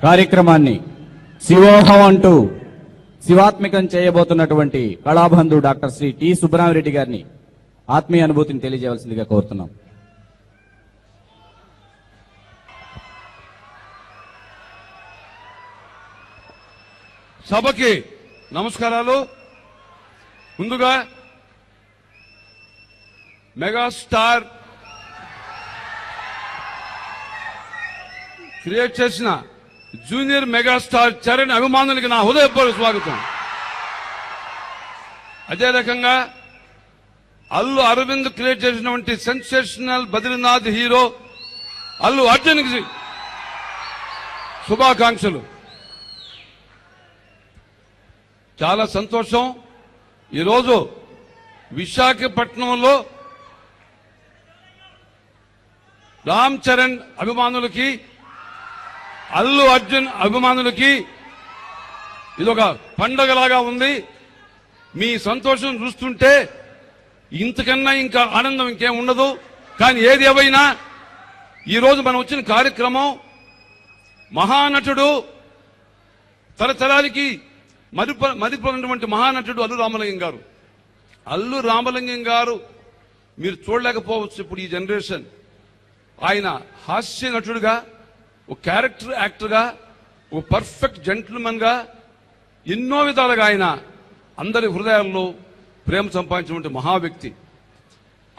కార్యక్రమాన్ని శివోహం అంటూ శివాత్మికం చేయబోతున్నటువంటి Kalabandhu doctor Shri T Subbarami Reddy గారిని ఆత్మీయ అనుభూతిని తెలియజేయవలసిందిగా కోరుతున్నాం. సభకి నమస్కారాలు. ముందుగా మెగాస్టార్ క్రియేట్ చేసిన జూనియర్ మెగాస్టార్ చరణ్ అభిమానులకి నా హృదయపూర్వక స్వాగతం. అదే రకంగా అల్లు అరవింద్ క్రియేట్ చేసినటువంటి సెన్సేషనల్ బద్రీనాథ్ హీరో అల్లు అర్జున్కి శుభాకాంక్షలు. చాలా సంతోషం. ఈరోజు విశాఖపట్నంలో రామ్ చరణ్ అభిమానులకి అల్లు అర్జున్ అభిమానులకి ఇదొక పండగలాగా ఉంది. మీ సంతోషం చూస్తుంటే ఇంతకన్నా ఇంకా ఆనందం ఇంకేం ఉండదు. కానీ ఏది ఏవైనా ఈరోజు మనం వచ్చిన కార్యక్రమం మహానటుడు, తరతరానికి మరిపోయినటువంటి మహానటుడు అల్లు రామలింగం గారు. అల్లు రామలింగం గారు మీరు చూడలేకపోవచ్చు ఇప్పుడు ఈ జనరేషన్. ఆయన హాస్య నటుడుగా, ఒక క్యారెక్టర్ యాక్టర్గా, ఒక పర్ఫెక్ట్ జెంటిల్మెన్ గా ఎన్నో విధాలుగా ఆయన అందరి హృదయాల్లో ప్రేమ సంపాదించినటువంటి మహా వ్యక్తి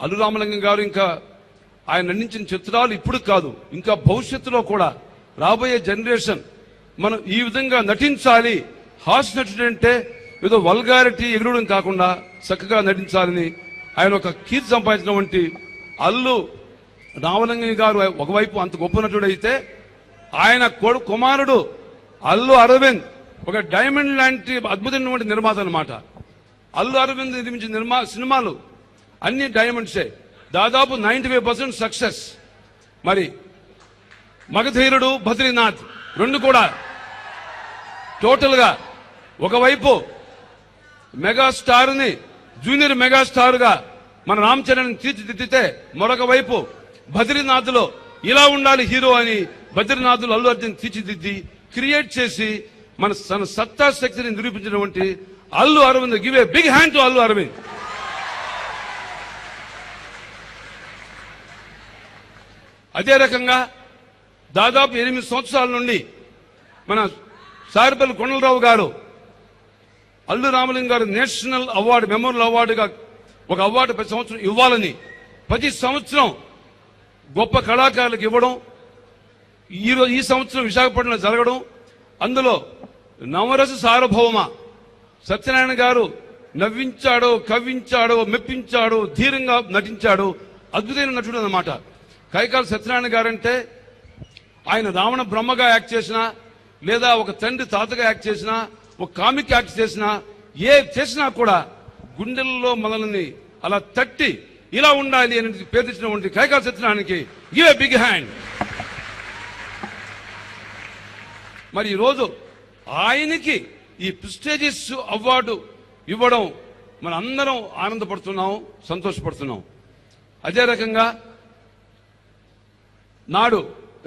అల్లు రామలింగం గారు. ఇంకా ఆయన నటించిన చిత్రాలు ఇప్పుడు కాదు, ఇంకా భవిష్యత్తులో కూడా రాబోయే జనరేషన్ మనం ఈ విధంగా నటించాలి. హాస్య నటుడు అంటే ఏదో వల్గారిటీ ఎగురడం కాకుండా చక్కగా నటించాలని ఆయన ఒక కీర్తి సంపాదించినటువంటి అల్లు రామలింగం గారు ఒకవైపు అంత గొప్ప నటుడు అయితే, ఆయన కుమారుడు అల్లు అరవింద్ ఒక డైమండ్ లాంటి అద్భుతమైనటువంటి నిర్మాత అన్నమాట. అల్లు అరవింద్ నిర్మించిన సినిమాలు అన్ని డైమండ్సే, దాదాపు 95% సక్సెస్. మరి మగధీరుడు, బద్రీనాథ్ రెండు కూడా టోటల్ గా ఒకవైపు మెగాస్టార్ ని జూనియర్ మెగాస్టార్ గా మన రామ్ చరణ్ తీర్చిదిద్దితే, మరొక వైపు బద్రీనాథ్ లో ఇలా ఉండాలి హీరో అని బద్రీనాథ్ లో అల్లు అర్జున్ తీర్చిదిద్ది క్రియేట్ చేసి మన సత్తా శక్తిని నిరూపించినటువంటి Allu Aravind. Give a big hand to Allu Aravind. అదే రకంగా దాదాపు 8 సంవత్సరాల నుండి మన సారిపల్లి కొండలరావు గారు అల్లు రామలింగం గారు నేషనల్ అవార్డు, మెమోరియల్ అవార్డుగా ఒక అవార్డు ప్రతి సంవత్సరం ఇవ్వాలని, ప్రతి సంవత్సరం గొప్ప కళాకారులకు ఇవ్వడం, ఈ సంవత్సరం విశాఖపట్నంలో జరగడం. అందులో నవరస సార్వభౌమ సత్యనారాయణ గారు నవ్వించాడో, కవ్వించాడో, మెప్పించాడో, ధీరంగా నటించాడు. అద్భుతమైన నటుడు అన్నమాట. కైకాల సత్యనారాయణ గారంటే ఆయన రావణ బ్రహ్మగా యాక్ట్ చేసినా, లేదా ఒక తండ్రి తాతగా యాక్ట్ చేసినా, ఒక కామిక్ యాక్ట్ చేసినా, ఏ చేసినా కూడా గుండెల్లో మనల్ని అలా తట్టి ఇలా ఉండాలి అని పేరు తెచ్చినటువంటి కైకాల సత్యనారాయణకి గివ్ ఏ బిగ్ హ్యాండ్. మరి ఈరోజు ఆయనకి ఈ ప్రెస్టీజియస్ అవార్డు ఇవ్వడం మన అందరం ఆనందపడుతున్నాం, సంతోషపడుతున్నాం. అదే రకంగా నాడు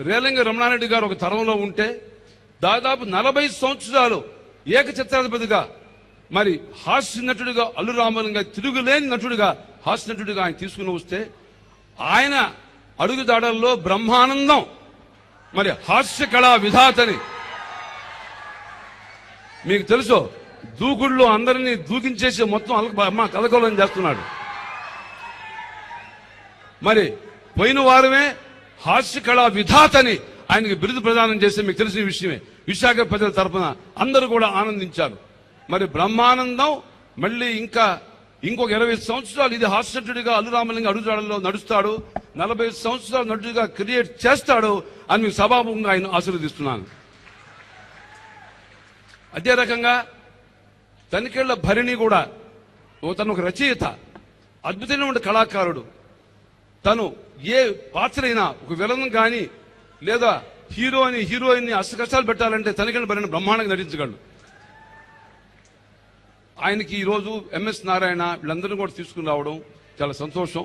రేలంగి రమణారెడ్డి గారు ఒక తరంలో ఉంటే, దాదాపు 40 సంవత్సరాలు ఏకచిత్రాధిపతిగా, మరి హాస్య నటుడిగా అల్లు రామలింగం తిరుగులేని నటుడిగా, హాస్య నటుడిగా ఆయన తీసుకుని వస్తే, ఆయన అడుగుదాడల్లో బ్రహ్మానందం, మరి హాస్య కళా విధాతని మీకు తెలుసు. దూకుళ్ళు అందరినీ దూకించేసి మొత్తం కలకలం చేస్తున్నాడు. మరి పోయిన వారమే హాస్య కళా విధాతని ఆయనకి బిరుదు ప్రదానం చేస్తే మీకు తెలిసిన విషయమే. విశాఖ ప్రజల తరఫున అందరూ కూడా ఆనందించారు. మరి బ్రహ్మానందం మళ్ళీ ఇంకొక 20 సంవత్సరాలు ఇది హాస్య నటుడిగా అల్లు రామలింగం అడుగుజాడల్లో నడుస్తాడు, 40 సంవత్సరాలు నటుడిగా క్రియేట్ చేస్తాడు అని మీకు సభాముఖంగా ఆయన ఆశీర్వదిస్తున్నాను. అదే రకంగా తనికెళ్ల భరిణి కూడా తను ఒక రచయిత, అద్భుతమైన కళాకారుడు. తను ఏ పాత్రైనా ఒక విలన్ కానీ లేదా హీరోయిన్ ని అష్టకష్టాలు పెట్టాలంటే తనికెళ్ల భరిణి బ్రహ్మాండంగా నటించగలడు. ఆయనకి ఈరోజు ఎంఎస్ నారాయణ వీళ్ళందరినీ కూడా తీసుకుని రావడం చాలా సంతోషం.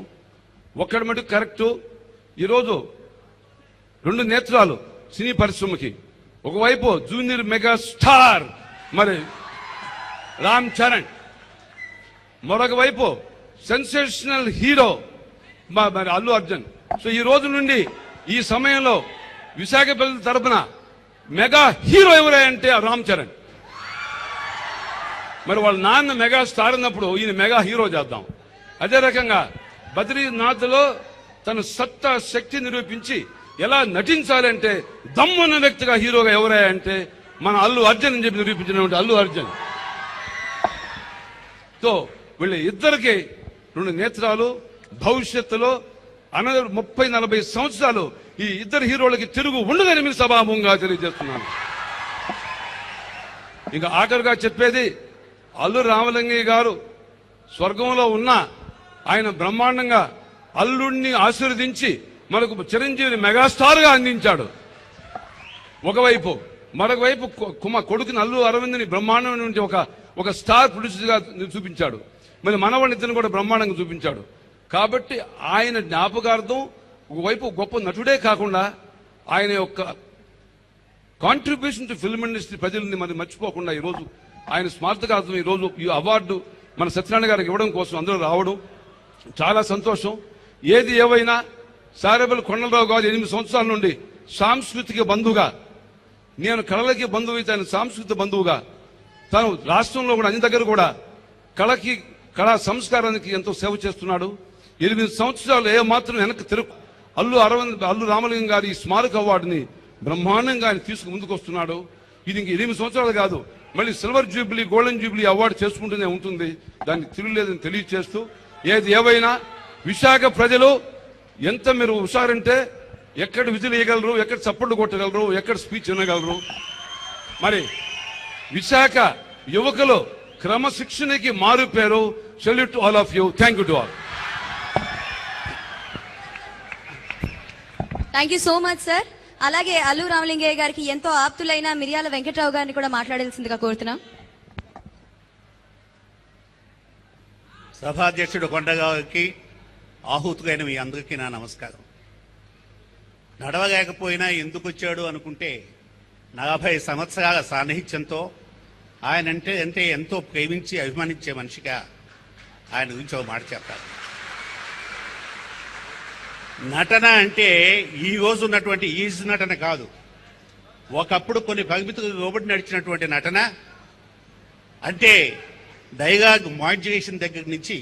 ఒక్కడి మటుకు కరెక్టు. ఈరోజు 2 నేత్రాలు సినీ పరిశ్రమకి ఒకవైపు జూనియర్ మెగా స్టార్ మరి రామ్ చరణ్, మరొక వైపు సెన్సేషనల్ హీరో మరి అల్లు అర్జున్. సో ఈ రోజు నుండి ఈ సమయంలో విశాఖ ప్రజల తరపున మెగా హీరో ఎవరే అంటే రామ్ చరణ్. మరి వాళ్ళ నాన్న మెగా స్టార్ అన్నప్పుడు ఈయన మెగా హీరో చేద్దాం. అదే రకంగా బద్రీనాథ్లో తన సత్తా శక్తి నిరూపించి ఎలా నటించాలంటే దమ్మున్న వ్యక్తిగా హీరోగా ఎవరే అంటే మన అల్లు అర్జున్ అని చెప్పి నిరూపించినటువంటి అల్లు అర్జున్. తో వీళ్ళ ఇద్దరికి 2 నేత్రాలు. భవిష్యత్తులో 30-40 సంవత్సరాలు ఈ ఇద్దరు హీరోలకి తిరుగు ఉండదని మీరు సభాముఖంగా తెలియజేస్తున్నాను. ఇంకా ఆఖరుగా చెప్పేది, అల్లు రామలింగయ్య గారు స్వర్గంలో ఉన్న ఆయన బ్రహ్మాండంగా అల్లుడిని ఆశీర్వదించి మనకు చిరంజీవిని మెగాస్టార్ గా అందించాడు ఒకవైపు. మరొక వైపు కొడుకుని అల్లు అరవింద్ని బ్రహ్మాండమైన ఒక స్టార్ ప్రొడ్యూసర్ గా చూపించాడు. మరి మనవాడిని ఇద్దరు కూడా బ్రహ్మాండంగా చూపించాడు. కాబట్టి ఆయన జ్ఞాపకార్థం ఒకవైపు గొప్ప నటుడే కాకుండా ఆయన యొక్క కాంట్రిబ్యూషన్ టు ఫిల్మ్ ఇండస్ట్రీ ప్రజల్ని మరి మర్చిపోకుండా ఈరోజు ఆయన స్మారకార్థం ఈరోజు ఈ అవార్డు మన సత్యనారాయణ గారికి ఇవ్వడం కోసం అందరూ రావడం చాలా సంతోషం. ఏది ఏవైనా సారేపల్లి కొండలరావు గారు 8 సంవత్సరాల నుండి సాంస్కృతిక బంధువుగా, నేను కళలకి బంధువు అయితే ఆయన సాంస్కృతిక బంధువుగా, తను రాష్ట్రంలో కూడా అన్ని దగ్గర కూడా కళా సంస్కారానికి ఎంతో సేవ చేస్తున్నాడు. 8 సంవత్సరాలు ఏ మాత్రం వెనక్కి తిరుగు అల్లు రామలింగం గారి ఈ స్మారక అవార్డుని బ్రహ్మాండంగా ఆయన తీసుకు ముందుకు వస్తున్నాడు. ఇది ఇంక 8 సంవత్సరాలు కాదు, మళ్ళీ silver Jubilee, golden Jubilee award చేసుకుంటూనే ఉంటుంది. దాన్ని తిరుగులేదని తెలియజేస్తూ, ఏది ఏవైనా విశాఖ ప్రజలు ఎంత మీరు హుషారంటే ఎక్కడ విజిల్ వేయగలరు, ఎక్కడ చప్పట్లు కొట్టగలరు, ఎక్కడ స్పీచ్ వినగలరు. మరి విశాఖ యువకులు క్రమశిక్షణకి మారు పేరు. Salute to all of you. Thank you to all. Thank you so much sir. అలాగే అల్లు రామలింగయ్య గారికి ఎంతో ఆప్తులైన మిర్యాల వెంకట్రావు గారిని కూడా మాట్లాడాల్సిందిగా కోరుతున్నాం. సభాధ్యక్షుడు కొండగారికి, ఆహుతులైన మీ అందరికీ నా నమస్కారం. నడవలేకపోయినా ఎందుకు వచ్చాడు అనుకుంటే 40 సంవత్సరాల సాన్నిహిత్యంతో ఆయనంటే ఎంతో ప్రేమించి అభిమానించే మనిషిగా ఆయన గురించి ఒక మాట చెప్తారు. నటన అంటే ఈ రోజు ఉన్నటువంటి ఈజ్ నటన కాదు, ఒకప్పుడు కొన్ని పరిమితులు లోబడి నడిచినటువంటి నటన. అంటే డైలాగ్ మాడ్యులేషన్ దగ్గర నుంచి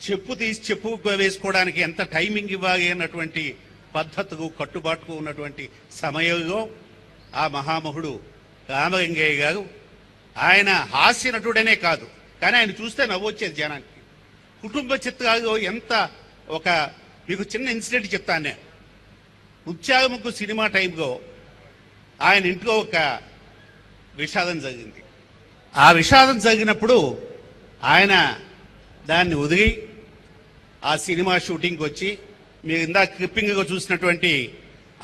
చెప్పు తీసి చెప్పు వేసుకోవడానికి ఎంత టైమింగ్ ఇవ్వాలి అన్నటువంటి పద్ధతులు, కట్టుబాటుకు ఉన్నటువంటి సమయంలో ఆ మహామహుడు రామలింగయ్య గారు, ఆయన హాస్య నటుడనే కాదు, కానీ ఆయన చూస్తే నవ్వొచ్చేది జనానికి. కుటుంబ చిత్రాలు ఎంత మీకు చిన్న ఇన్సిడెంట్ చెప్తాను నేను. ముత్యాలముగ్గు సినిమా టైంలో ఆయన ఇంట్లో ఒక విషాదం జరిగింది. ఆ విషాదం జరిగినప్పుడు ఆయన దాన్ని వదిలి ఆ సినిమా షూటింగ్కి వచ్చి, మీరు ఇందాక క్లిప్పింగ్గా చూసినటువంటి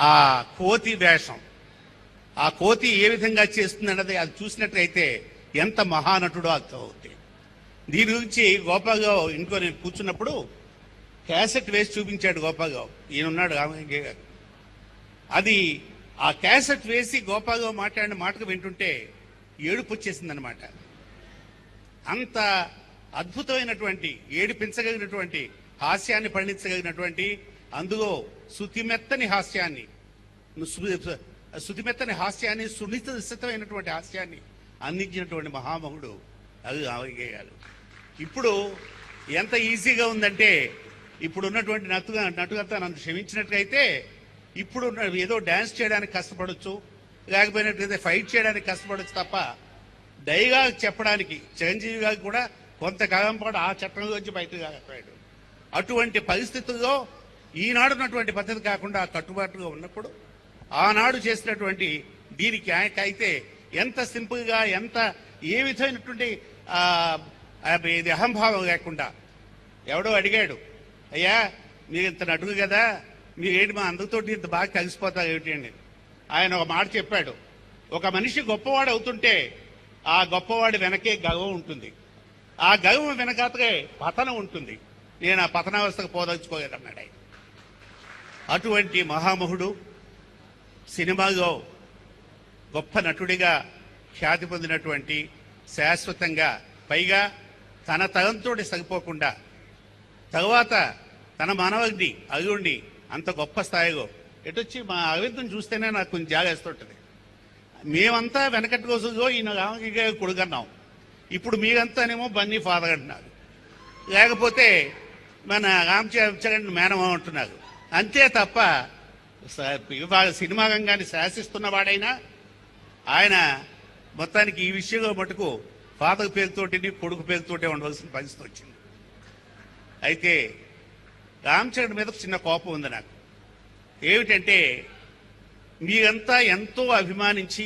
ఆ కోతి వేషం, ఆ కోతి ఏ విధంగా చేస్తుందన్నది అది చూసినట్లయితే ఎంత మహానటుడో అర్థమవుతుంది. దీని గురించి గోపాలరావు ఇంట్లో నేను కూర్చున్నప్పుడు క్యాసెట్ వేసి చూపించాడు గోపాలరావు. ఈయనున్నాడు రామలింగయ్య గారు. అది ఆ క్యాసెట్ వేసి గోపాలరావు మాట్లాడిన మాటకు వింటుంటే ఏడుపు వచ్చేసిందనమాట. అంత అద్భుతమైనటువంటి, ఏడిపించగలిగినటువంటి, హాస్యాన్ని పండించగలిగినటువంటి, అందులో శృతిమెత్తని హాస్యాన్ని, సున్నితమైనటువంటి హాస్యాన్ని అందించినటువంటి మహామహుడు అది రామలింగయ్య గారు. ఇప్పుడు ఎంత ఈజీగా ఉందంటే, ఇప్పుడు ఉన్నటువంటి నటుగంతా నన్ను క్షమించినట్లయితే, ఇప్పుడు ఏదో డ్యాన్స్ చేయడానికి కష్టపడవచ్చు, లేకపోయినట్లయితే ఫైట్ చేయడానికి కష్టపడచ్చు తప్ప డైలాగ్ చెప్పడానికి చిరంజీవి గారికి కూడా కొంతకాలం పాటు ఆ చట్టంలోంచి బయటకు కాకపోయాడు. అటువంటి పరిస్థితుల్లో ఈనాడు ఉన్నటువంటి పద్ధతి కాకుండా కట్టుబాటుగా ఉన్నప్పుడు ఆనాడు చేసినటువంటి దీనికి అయితే ఎంత సింపుల్గా, ఎంత ఏ విధమైనటువంటి ఇది అహంభావం లేకుండా. ఎవడో అడిగాడు, అయ్యా మీరు ఇంత నటుడు కదా, మీరేంటి మా అందరితోటి ఇంత బాగా కలిసిపోతారు ఏమిటి అని. ఆయన ఒక మాట చెప్పాడు, ఒక మనిషి గొప్పవాడు అవుతుంటే ఆ గొప్పవాడి వెనకే గర్వం ఉంటుంది, ఆ గర్వం వెనకాతకే పతనం ఉంటుంది. నేను ఆ పతనావస్థకు పోదలుచుకోలేదన్నాడు ఆయన. అటువంటి మహామహుడు సినిమాలో గొప్ప నటుడిగా ఖ్యాతి పొందినటువంటి, శాశ్వతంగా, పైగా తన తరంతోటి సరిపోకుండా తర్వాత తన మానవగ్ని అగుణ్ణి అంత గొప్ప స్థాయిలో ఎటొచ్చి మా అరవిందం చూస్తేనే నాకు కొంచెం జాగేస్తుంటుంది. మేమంతా వెనకటి రోజుల్లో ఈయన రామగిరి కొడుకన్నాం, ఇప్పుడు మీరంతానేమో బన్నీ ఫాదర్ అంటున్నారు, లేకపోతే మన రామచరణ్ మేనమా అంటున్నారు. అంతే తప్ప ఇవాళ సినిమా రంగాన్ని శాసిస్తున్నవాడైనా ఆయన మొత్తానికి ఈ విషయంలో మటుకు ఫాదర్ పేరుతోటి కొడుకు పేరుతోటే ఉండవలసిన పరిస్థితి వచ్చింది. అయితే రామచరణ్ మీద చిన్న కోపం ఉంది నాకు. ఏమిటంటే మీరంతా ఎంతో అభిమానించి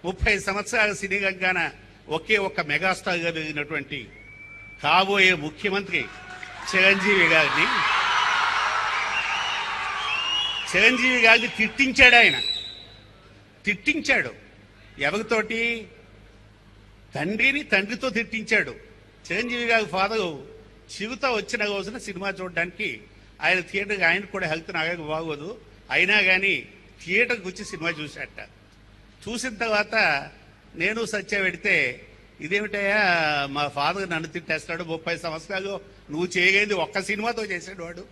30 సంవత్సరాల సినీ రంగాన ఒకే ఒక్క మెగాస్టార్గా పెరిగినటువంటి కాబోయే ముఖ్యమంత్రి చిరంజీవి గారిని తిట్టించాడు. ఆయన తిట్టించాడు. ఎవరితోటి? తండ్రితో తిట్టించాడు. చిరంజీవి గారి ఫాదరు చిరుత వచ్చిన రోజున సినిమా చూడడానికి ఆయన థియేటర్కి, ఆయన కూడా హెల్త్ నాగా బాగోదు, అయినా కానీ థియేటర్కి వచ్చి సినిమా చూశాట. చూసిన తర్వాత నేను సత్య పెడితే, ఇదేమిటయ్యా మా ఫాదర్ నన్ను తిట్టేస్తాడు, 30 సంవత్సరాలు నువ్వు చేయగలిగింది ఒక్క సినిమాతో చేశాడు వాడు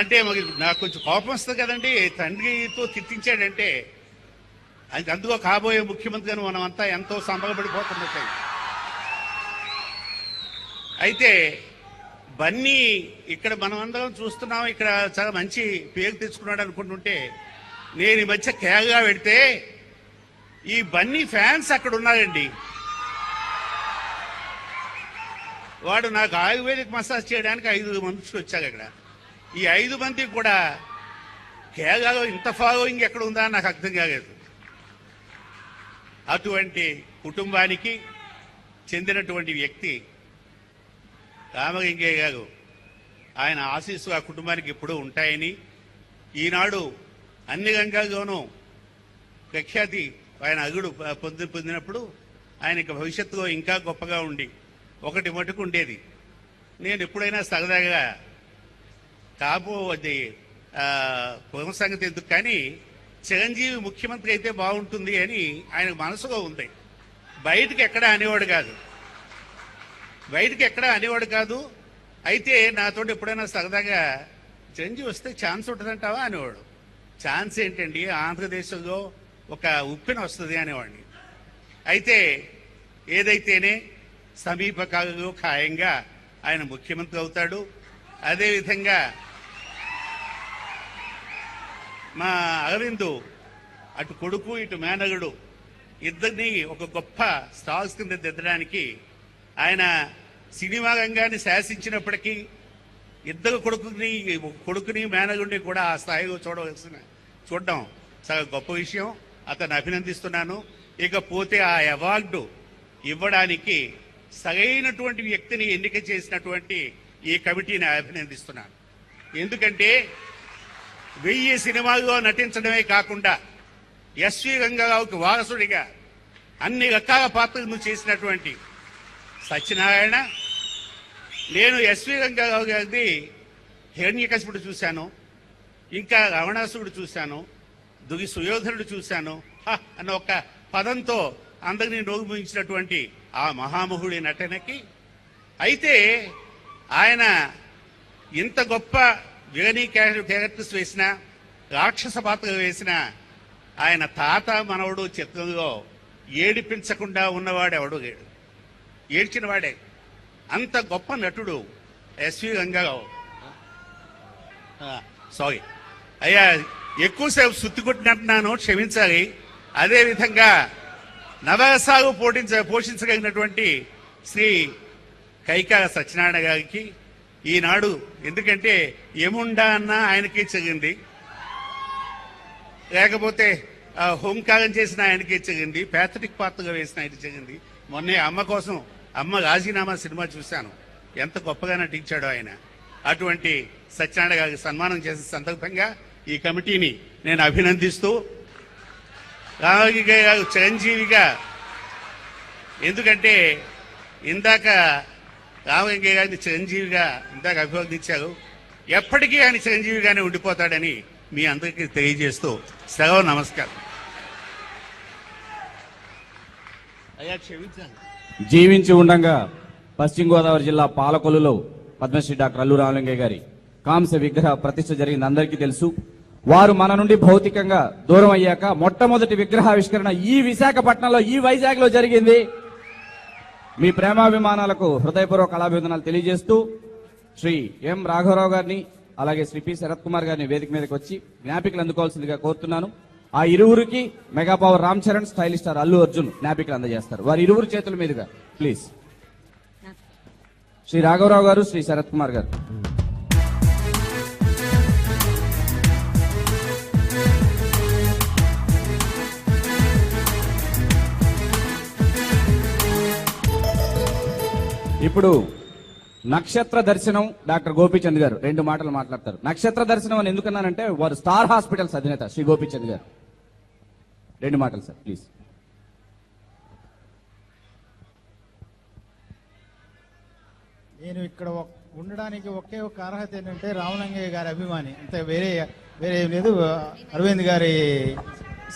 అంటే మరి నాకు కొంచెం కోపం వస్తుంది కదండి. తండ్రితో తిట్టించాడంటే అందుకో కాబోయే ముఖ్యమంత్రి అని మనం అంతా ఎంతో సంబరపడిపోతున్నట్టు. అయితే బన్నీ ఇక్కడ మనం అందరం చూస్తున్నాం, ఇక్కడ చాలా మంచి పేరు తెచ్చుకున్నాడు అనుకుంటుంటే, నేను ఈ మధ్య కేరళ పెడితే ఈ బన్నీ ఫ్యాన్స్ అక్కడ ఉన్నారండి. వాడు నాకు ఆయుర్వేదిక్ మసాజ్ చేయడానికి 5 మంది వచ్చారు అక్కడ. ఈ 5 మందికి కూడా కేరళలో ఇంత ఫాలోయింగ్ ఎక్కడ ఉందా నాకు అర్థం కాలేదు. అటువంటి కుటుంబానికి చెందినటువంటి వ్యక్తి రామలింగయ్య గారు. ఆయన ఆశీస్సు ఆ కుటుంబానికి ఎప్పుడూ ఉంటాయని, ఈనాడు అన్ని రంగాల్లోనూ ప్రఖ్యాతి ఆయన అగుడు పొందినప్పుడు ఆయనకి భవిష్యత్తులో ఇంకా గొప్పగా ఉండి ఒకటి మటుకు ఉండేది. నేను ఎప్పుడైనా సరదాగా కాబోది పొలం సంగతి ఎందుకు కానీ చిరంజీవి ముఖ్యమంత్రి అయితే బాగుంటుంది అని ఆయన మనసులో ఉంది. బయటికి ఎక్కడా అనేవాడు కాదు. అయితే నాతో ఎప్పుడైనా సరదాగా చిరంజీవి వస్తే ఛాన్స్ ఉంటుందంటావా అనేవాడు. ఛాన్స్ ఏంటండి, ఆంధ్రదేశంలో ఒక ఉప్పిన వస్తుంది అనేవాడిని. అయితే ఏదైతేనే సమీప కాలంలో ఖాయంగా ఆయన ముఖ్యమంత్రి అవుతాడు. అదేవిధంగా మా అరవింద్ అటు కొడుకు ఇటు మేనగుడు ఇద్దరిని ఒక గొప్ప స్టార్స్ కింద దిద్దడానికి ఆయన సినిమా రంగాన్ని శాసించినప్పటికీ ఇద్దరు కొడుకుని మేనగుడిని కూడా ఆ స్థాయిలో చూడడం చాలా గొప్ప విషయం. అతను అభినందిస్తున్నాను. ఇకపోతే ఆ అవార్డు ఇవ్వడానికి సరైనటువంటి వ్యక్తిని ఎన్నిక చేసినటువంటి ఈ కమిటీని అభినందిస్తున్నాను. ఎందుకంటే 1000 సినిమాల్లో నటించడమే కాకుండా ఎస్వి రంగారావుకి వారసుడిగా అన్ని రకాల పాత్రలను చేసినటువంటి సత్యనారాయణ, నేను ఎస్వి రంగారావు గారిది హిరణ్యకశిపుడు చూశాను, ఇంకా రావణాసురుడు చూశాను, దుగి సుయోధనుడు చూశాను అన్న ఒక పదంతో అందరినీ నోగుమించినటువంటి ఆ మహామహుడి నటనకి. అయితే ఆయన ఇంత గొప్ప విలనీ క్యారెక్టర్స్ వేసిన, రాక్షస పాత్ర వేసిన ఆయన తాత మనవడు చిత్రంలో ఏడిపించకుండా ఉన్నవాడు ఎవడు లేడు. ఏడ్చిన వాడే. అంత గొప్ప నటుడు ఎస్వి రంగారావు. సారీ అయ్యా, ఎక్కువసేపు సుత్తికొట్టినట్టున్నాను, క్షమించాలి. అదేవిధంగా నవరసాలు పోషించగలిగినటువంటి శ్రీ కైకాల సత్యనారాయణ గారికి ఈనాడు, ఎందుకంటే యముండా అన్న ఆయనకే చెగింది, లేకపోతే హోంకారం చేసిన ఆయనకే చెగింది, ప్యాథటిక్ పాత్రగా వేసిన ఆయనకి చెగింది. మొన్నే అమ్మ కోసం అమ్మ రాజీనామా సినిమా చూశాను, ఎంత గొప్పగా నటించాడో ఆయన. అటువంటి సత్యనారాయణ గారికి సన్మానం చేసే సందర్భంగా ఈ కమిటీని నేను అభినందిస్తూ, రామలింగయ్య గారు చిరంజీవిగా, ఎందుకంటే ఇందాక రామలింగయ్య గారిని చిరంజీవిగా ఇందాక అభివర్ణించారు, ఎప్పటికీ ఆయన చిరంజీవిగానే ఉండిపోతాడని మీ అందరికీ తెలియజేస్తూ సెలవు, నమస్కారం. అయ్యా క్షమించండి. జీవించి ఉండంగా పశ్చిమ గోదావరి జిల్లా పాలకొల్లులో పద్మశ్రీ డాక్టర్ అల్లు రామలింగయ్య గారి కాంస్య విగ్రహ ప్రతిష్ఠ జరిగింది, అందరికీ తెలుసు. వారు మన నుండి భౌతికంగా దూరం అయ్యాక మొట్టమొదటి విగ్రహావిష్కరణ ఈ విశాఖపట్నంలో, ఈ వైజాగ్ లో జరిగింది. మీ ప్రేమాభిమానాలకు హృదయపూర్వక కళాభివందనాలు తెలియజేస్తూ శ్రీ ఎం రాఘవరావు గారిని అలాగే శ్రీ పి శరత్ కుమార్ గారిని వేదిక మీదకి వచ్చి జ్ఞాపికలు అందుకోవాల్సిందిగా కోరుతున్నాను. ఆ ఇరువురికి mega power Ram Charan, stylish star Allu Arjun జ్ఞాపికలు అందజేస్తారు. వారి ఇరువురు చేతుల మీదుగా ప్లీజ్. శ్రీ రాఘవరావు గారు, శ్రీ శరత్ కుమార్ గారు. ఇప్పుడు నక్షత్ర దర్శనం డాక్టర్ గోపీచంద్ గారు 2 మాటలు మాట్లాడతారు. నక్షత్ర దర్శనం అని ఎందుకన్నానంటే వారు స్టార్ హాస్పిటల్స్ అధినేత శ్రీ గోపీచంద్ గారు. 2 మాటలు సార్ ప్లీజ్. నేను ఇక్కడ ఉండడానికి ఒకే ఒక అర్హత ఏంటంటే రామలింగయ్య గారి అభిమాని, అంతే, వేరే ఏం లేదు. అరవింద్ గారి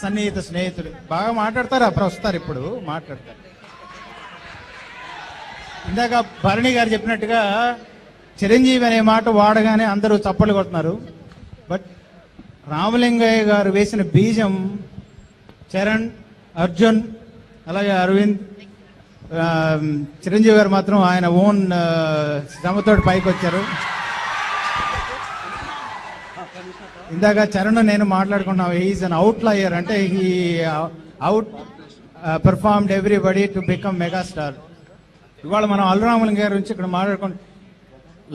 సన్నిహిత స్నేహితుడు. బాగా మాట్లాడతారు, అప్పుడు వస్తారు, ఇప్పుడు మాట్లాడతారు. ఇందాక భరణి గారు చెప్పినట్టుగా చిరంజీవి అనే మాట వాడగానే అందరూ చప్పట్లు కొడుతున్నారు. బట్ రామలింగయ్య గారు వేసిన బీజం చరణ్, అర్జున్, అలాగే అరవింద్, చిరంజీవి గారు మాత్రం ఆయన ఓన్ శ్రమతోటి పైకి వచ్చారు. ఇందాక చరణ్ నేను మాట్లాడుకున్నాం, హీఈస్ అన్ అవుట్లయర్, అంటే he out performed everybody to become megastar. ఇవాళ మనం అల్లు రామలింగ గారి గురించి ఇక్కడ మాట్లాడుకుని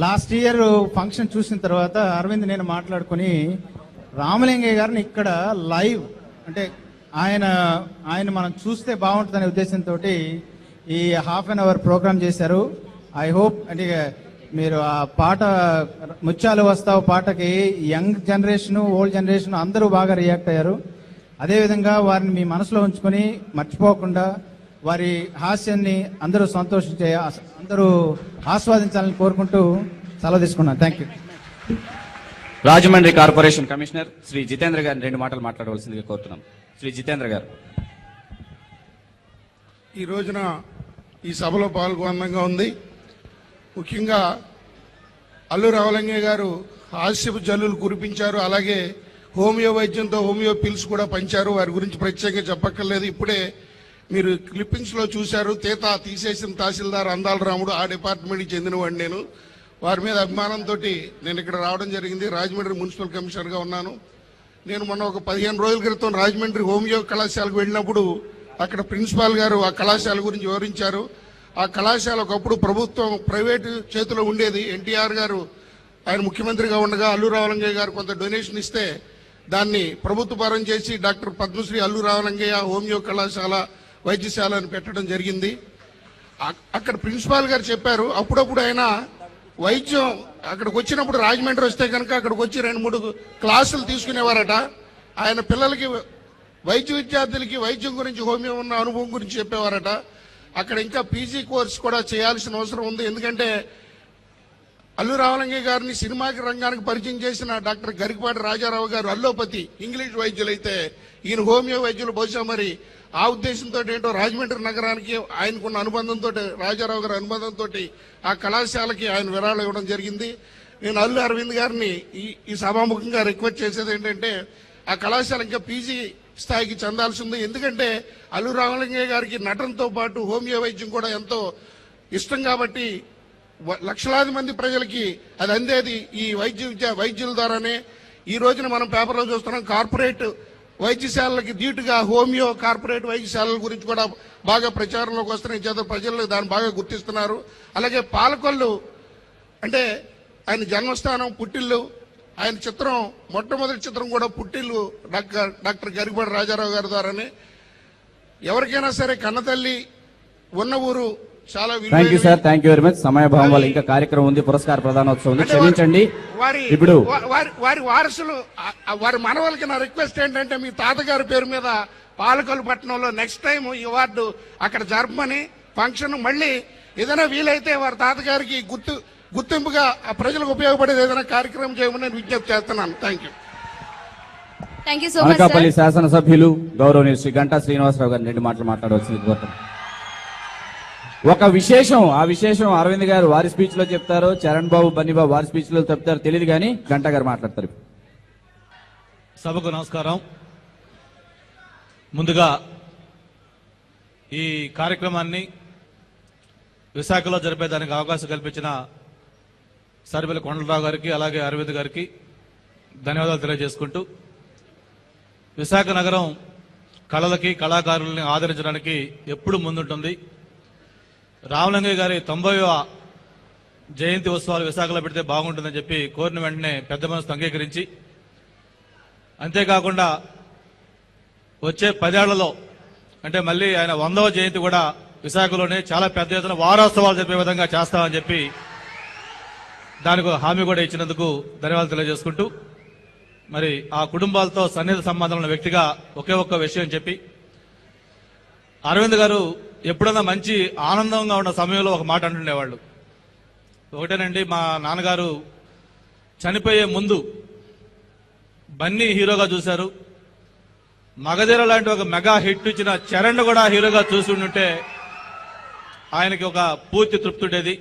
లాస్ట్ ఇయర్ ఫంక్షన్ చూసిన తర్వాత అరవింద్ నేను మాట్లాడుకుని రామలింగయ్య గారిని ఇక్కడ లైవ్, అంటే ఆయన మనం చూస్తే బాగుంటుందనే ఉద్దేశంతో ఈ ½ ప్రోగ్రామ్ చేశారు. ఐ హోప్ అంటే మీరు ఆ పాట ముత్యాలు వస్తావు పాటకి యంగ్ జనరేషన్, ఓల్డ్ జనరేషన్ అందరూ బాగా రియాక్ట్ అయ్యారు. అదేవిధంగా వారిని మీ మనసులో ఉంచుకొని మర్చిపోకుండా వారి హాస్యాన్ని అందరూ అందరూ ఆస్వాదించాలని కోరుకుంటూ సెలవు తీసుకున్నాను. Thank you. Rajahmundry corporation commissioner Shri Jitendra గారిని 2 మాటలు మాట్లాడవలసిందిగా కోరుతున్నాం. శ్రీ జితేంద్ర గారు. ఈ రోజున ఈ సభలో పాల్గొనంగా ఉంది. ముఖ్యంగా అల్లు రామలింగయ్య గారు హాస్యపు జల్లులు కురిపించారు. అలాగే హోమియో వైద్యంతో హోమియో పిల్స్ కూడా పంచారు. వారి గురించి ప్రత్యేకంగా చెప్పక్కర్లేదు. ఇప్పుడే మీరు క్లిప్పింగ్స్ లో చూశారు. తీసేసిన తహసీల్దార్ అందాల రాముడు ఆ డిపార్ట్మెంట్కి చెందినవాడు. నేను వారి మీద అభిమానంతో నేను ఇక్కడ రావడం జరిగింది. రాజమండ్రి మున్సిపల్ కమిషనర్గా ఉన్నాను. నేను మొన్న ఒక 15 రోజుల క్రితం రాజమండ్రి హోమియో కళాశాలకు వెళ్ళినప్పుడు అక్కడ ప్రిన్సిపాల్ గారు ఆ కళాశాల గురించి వివరించారు. ఆ కళాశాల ఒకప్పుడు ప్రభుత్వం ప్రైవేటు చేతిలో ఉండేది. ఎన్టీఆర్ గారు ఆయన ముఖ్యమంత్రిగా ఉండగా అల్లు రామలింగయ్య గారు కొంత డొనేషన్ ఇస్తే దాన్ని ప్రభుత్వ పరం చేసి డాక్టర్ పద్మశ్రీ అల్లు రామలింగయ్య హోమియో కళాశాల వైద్యశాల అని పెట్టడం జరిగింది. అక్కడ ప్రిన్సిపాల్ గారు చెప్పారు, అప్పుడప్పుడు ఆయన వైద్యం అక్కడికి వచ్చినప్పుడు రాజమండ్రి వస్తే కనుక అక్కడికి వచ్చి 2-3 క్లాసులు తీసుకునేవారట. ఆయన పిల్లలకి వైద్య విద్యార్థులకి వైద్యం గురించి హోమియో ఉన్న అనుభవం గురించి చెప్పేవారట. అక్కడ ఇంకా పీజీ కోర్స్ కూడా చేయాల్సిన అవసరం ఉంది. ఎందుకంటే అల్లు రామలింగయ్య గారిని సినిమాకి రంగానికి పరిచయం చేసిన డాక్టర్ గరికపాటి రాజారావు గారు అల్లోపతి ఇంగ్లీష్ వైద్యులు అయితే ఈయన హోమియో వైద్యులు. బహుశా మరి ఆ ఉద్దేశంతో ఏంటో రాజమండ్రి నగరానికి ఆయనకున్న అనుబంధంతో, రాజారావు గారి అనుబంధంతో ఆ కళాశాలకి ఆయన విరాళం ఇవ్వడం జరిగింది. నేను అల్లు అరవింద్ గారిని ఈ సభాముఖంగా రిక్వెస్ట్ చేసేది ఏంటంటే ఆ కళాశాల ఇంకా పీజీ స్థాయికి చెందాల్సి ఉంది. ఎందుకంటే అల్లు రామలింగయ్య గారికి నటనతో పాటు హోమియో వైద్యం కూడా ఎంతో ఇష్టం కాబట్టి లక్షలాది మంది ప్రజలకి అది అందేది ఈ వైద్యుల ద్వారానే. ఈ రోజున మనం పేపర్లో చూస్తున్నాం, కార్పొరేట్ వైద్యశాలలకి ధీటుగా హోమియో కార్పొరేట్ వైద్యశాలల గురించి కూడా బాగా ప్రచారంలోకి వస్తున్నాయి. చేత ప్రజలు దాన్ని బాగా గుర్తిస్తున్నారు. అలాగే పాలకొల్లు అంటే ఆయన జన్మస్థానం, పుట్టిల్లు. ఆయన చిత్రం మొట్టమొదటి చిత్రం కూడా పుట్టిల్లు డాక్టర్ గరికపాటి రాజారావు గారి ద్వారానే. ఎవరికైనా సరే కన్నతల్లి ఉన్న ఊరు చాలా. Thank you sir, thank you very much. సమయభావం వల్ల ఇంకా కార్యక్రమం ఉంది, పురస్కార ప్రదానోత్సవం ఉంది, క్షమించండి. ఇప్పుడు వారి వారసులు, వారి మనవలకి నా రిక్వెస్ట్ ఏంటంటే మీ తాతగారి పేరు మీద పాలకొల్లు పట్టణంలో నెక్స్ట్ టైం ఈ అవార్డు అక్కడ జరపమని ఫంక్షన్ మళ్ళీ ఏదైనా వీలైతే వారి తాతగారికి గుర్తింపుగా ఆ ప్రజలకు ఉపయోగపడేది ఏదైనా కార్యక్రమం చేయమని నేను విజ్ఞప్తి చేస్తున్నాను. Thank you. Thank you so much Anakapalli శాసనసభ్యులు గౌరవనీయులు శ్రీ గంటా శ్రీనివాసరావు గారిని 2 మాటలు మాట్లాడవలసింది కోరుతున్నాం. ఒక విశేషం, ఆ విశేషం అరవింద్ గారు వారి స్పీచ్ లో చెప్తారు, చరణ్ బాబు బన్నీబాబు వారి స్పీచ్ లో చెప్తారు తెలియదు, కానీ గంటా గారు మాట్లాడతారు. సభకు నమస్కారం. ముందుగా ఈ కార్యక్రమాన్ని విశాఖలో జరిపేదానికి అవకాశం కల్పించిన సరిపల్లి కొండలరావు గారికి అలాగే అరవింద్ గారికి ధన్యవాదాలు తెలియజేసుకుంటూ, విశాఖ నగరం కళలకి కళాకారుల్ని ఆదరించడానికి ఎప్పుడు ముందుంటుంది. రామలింగయ్య గారి 90వ జయంతి ఉత్సవాలు విశాఖలో పెడితే బాగుంటుందని చెప్పి కోరిన వెంటనే పెద్ద మనసు అంగీకరించి, అంతేకాకుండా వచ్చే 10 ఏళ్లలో అంటే మళ్ళీ ఆయన 100వ జయంతి కూడా విశాఖలోనే చాలా పెద్ద ఎత్తున వారోత్సవాలు జరిపే విధంగా చేస్తామని చెప్పి దానికి హామీ కూడా ఇచ్చినందుకు ధన్యవాదాలు తెలియజేసుకుంటూ, మరి ఆ కుటుంబాలతో సన్నిహిత సంబంధం ఉన్న వ్యక్తిగా ఒకే ఒక్క విషయం చెప్పి, అరవింద్ గారు ఎప్పుడన్నా మంచి ఆనందంగా ఉన్న సమయంలో ఒక మాట అంటుండేవాళ్ళు. ఒకటేనండి, మా నాన్నగారు చనిపోయే ముందు బన్నీ హీరోగా చూశారు, మగధీర లాంటి ఒక మెగా హిట్ ఇచ్చిన చరణ్ కూడా హీరోగా చూసి ఉంటే ఆయనకి ఒక పూర్తి తృప్తి ఉండేది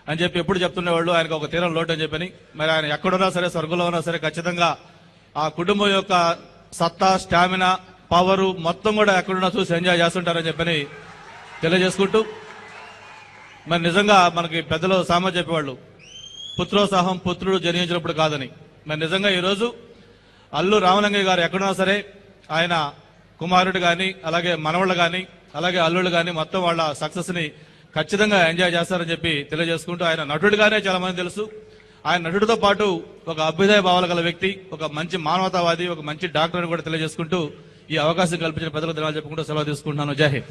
అని చెప్పి ఎప్పుడు చెప్తుండేవాళ్ళు. ఆయనకు ఒక తీరం లోటు అని చెప్పని, మరి ఆయన ఎక్కడున్నా సరే స్వర్గంలో ఉన్నా సరే ఖచ్చితంగా ఆ కుటుంబం యొక్క సత్తా, స్టామినా, పవరు మొత్తం కూడా ఎక్కడున్నా చూసి ఎంజాయ్ చేస్తుంటారని చెప్పని తెలియజేసుకుంటూ, మరి నిజంగా మనకి పెద్దలు సామెత చెప్పేవాళ్ళు, పుత్రోత్సాహం పుత్రుడు జన్మించినప్పుడు కాదని. మరి నిజంగా ఈరోజు అల్లు రామలింగయ్య గారు ఎక్కడున్నా సరే ఆయన కుమారుడు కానీ అలాగే మనవళ్ళు కానీ అలాగే అల్లుళ్ళు కానీ మొత్తం వాళ్ళ సక్సెస్ ని ఖచ్చితంగా ఎంజాయ్ చేస్తారని చెప్పి తెలియజేసుకుంటూ, ఆయన నటుడిగానే చాలా మంది తెలుసు. ఆయన నటుడితో పాటు ఒక అభ్యుదయ భావాలు గల వ్యక్తి, ఒక మంచి మానవతావాది, ఒక మంచి డాక్టర్ అని కూడా తెలియజేసుకుంటూ ఈ అవకాశం కల్పించిన పెద్దలకు ధన్యవాదాలు చెప్పుకుంటూ సెలవు తీసుకుంటున్నాను. జై హింద్.